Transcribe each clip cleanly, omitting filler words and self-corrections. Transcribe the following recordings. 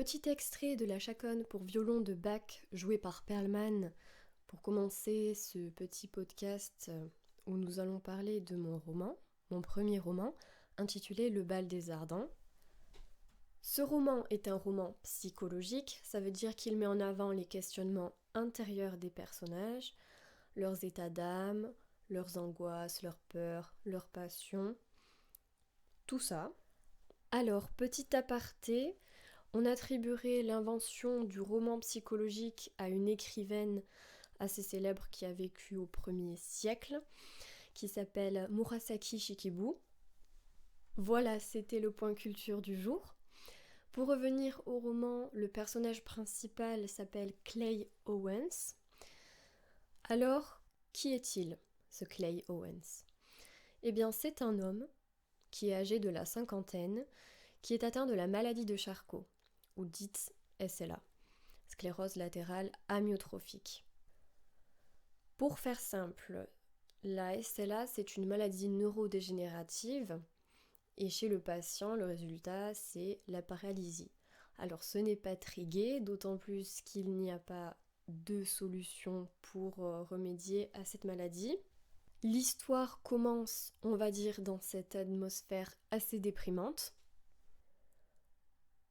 petit extrait de la chaconne pour violon de Bach joué par Perlman pour commencer ce petit podcast où nous allons parler de mon roman, mon premier roman, intitulé Le bal des ardents. Ce roman est un roman psychologique, ça veut dire qu'il met en avant les questionnements intérieurs des personnages, leurs états d'âme, leurs angoisses, leurs peurs, leurs passions, tout ça. Alors, petit aparté, on attribuerait l'invention du roman psychologique à une écrivaine assez célèbre qui a vécu au 1er siècle, qui s'appelle Murasaki Shikibu. Voilà, c'était le point culture du jour. Pour revenir au roman, le personnage principal s'appelle Clay Owens. Alors, qui est-il, ce Clay Owens ? Eh bien, c'est un homme qui est âgé de la cinquantaine, qui est atteint de la maladie de Charcot, ou dite SLA, sclérose latérale amyotrophique. Pour faire simple, la SLA, c'est une maladie neurodégénérative, et chez le patient, le résultat, c'est la paralysie. Alors ce n'est pas très gai, d'autant plus qu'il n'y a pas de solution pour remédier à cette maladie. L'histoire commence, on va dire, dans cette atmosphère assez déprimante.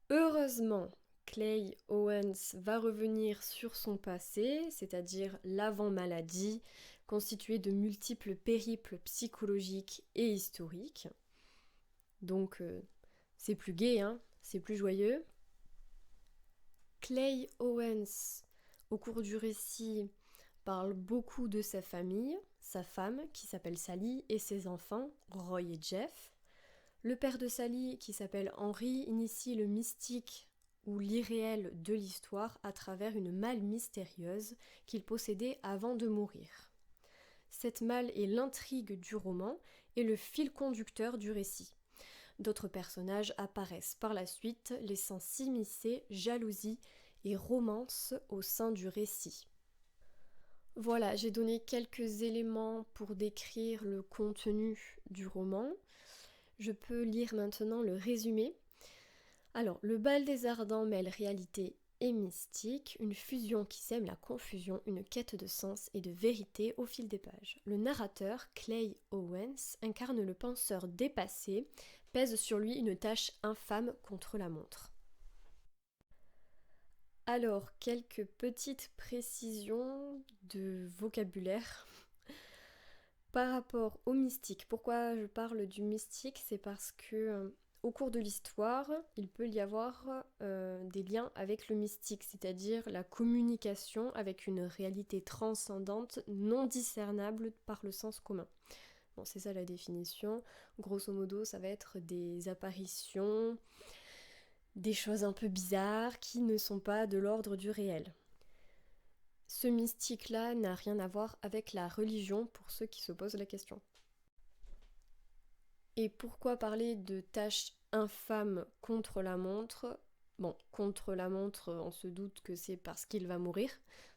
Heureusement, Clay Owens va revenir sur son passé, c'est-à-dire l'avant-maladie, constitué de multiples périples psychologiques et historiques. Donc c'est plus gai, c'est plus joyeux. Clay Owens, au cours du récit, parle beaucoup de sa famille, sa femme qui s'appelle Sally et ses enfants, Roy et Jeff. Le père de Sally, qui s'appelle Henry, initie le mystique ou l'irréel de l'histoire à travers une malle mystérieuse qu'il possédait avant de mourir. Cette malle est l'intrigue du roman et le fil conducteur du récit. D'autres personnages apparaissent par la suite, laissant s'immiscer jalousie et romance au sein du récit. Voilà, j'ai donné quelques éléments pour décrire le contenu du roman. Je peux lire maintenant le résumé. Alors, le bal des ardents mêle réalité et mystique, une fusion qui sème la confusion, une quête de sens et de vérité au fil des pages. Le narrateur, Clay Owens, incarne le penseur dépassé, pèse sur lui une tâche infâme contre la montre. Alors, quelques petites précisions de vocabulaire par rapport au mystique. Pourquoi je parle du mystique ? C'est parce que au cours de l'histoire, il peut y avoir des liens avec le mystique, c'est-à-dire la communication avec une réalité transcendante non discernable par le sens commun. Bon, c'est ça la définition. Grosso modo, ça va être des apparitions, des choses un peu bizarres qui ne sont pas de l'ordre du réel. Ce mystique-là n'a rien à voir avec la religion pour ceux qui se posent la question. Et pourquoi parler de tâches infâmes contre la montre ? Bon, contre la montre, on se doute que c'est parce qu'il va mourir.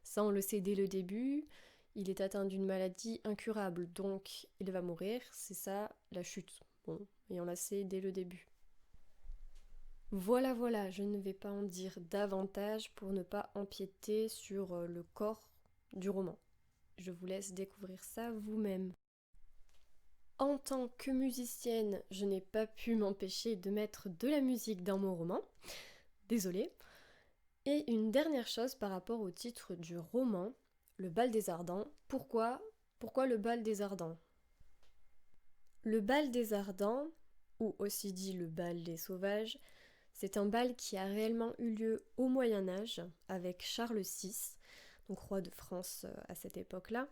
Ça, on le sait dès le début. Il est atteint d'une maladie incurable, donc il va mourir. C'est ça, la chute. Bon, et on la sait dès le début. Voilà, je ne vais pas en dire davantage pour ne pas empiéter sur le corps du roman. Je vous laisse découvrir ça vous-même. En tant que musicienne, je n'ai pas pu m'empêcher de mettre de la musique dans mon roman. Désolée. Et une dernière chose par rapport au titre du roman, Le bal des ardents. Pourquoi le bal des ardents ? Le bal des ardents, ou aussi dit le bal des sauvages, c'est un bal qui a réellement eu lieu au Moyen-Âge avec Charles VI, donc roi de France à cette époque-là,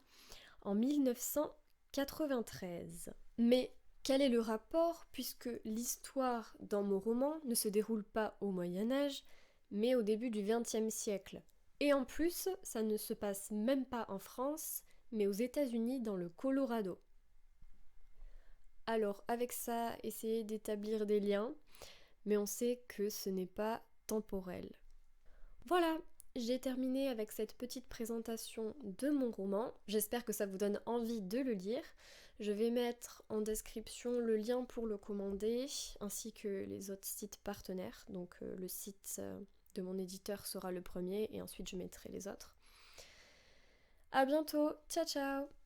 en 1993. Mais quel est le rapport puisque l'histoire dans mon roman ne se déroule pas au Moyen-Âge, mais au début du XXe siècle. Et en plus, ça ne se passe même pas en France, mais aux États-Unis dans le Colorado. Alors avec ça, essayez d'établir des liens, mais on sait que ce n'est pas temporel. Voilà, j'ai terminé avec cette petite présentation de mon roman. J'espère que ça vous donne envie de le lire. Je vais mettre en description le lien pour le commander, ainsi que les autres sites partenaires, donc le site de mon éditeur sera le premier et ensuite je mettrai les autres. À bientôt, ciao ciao!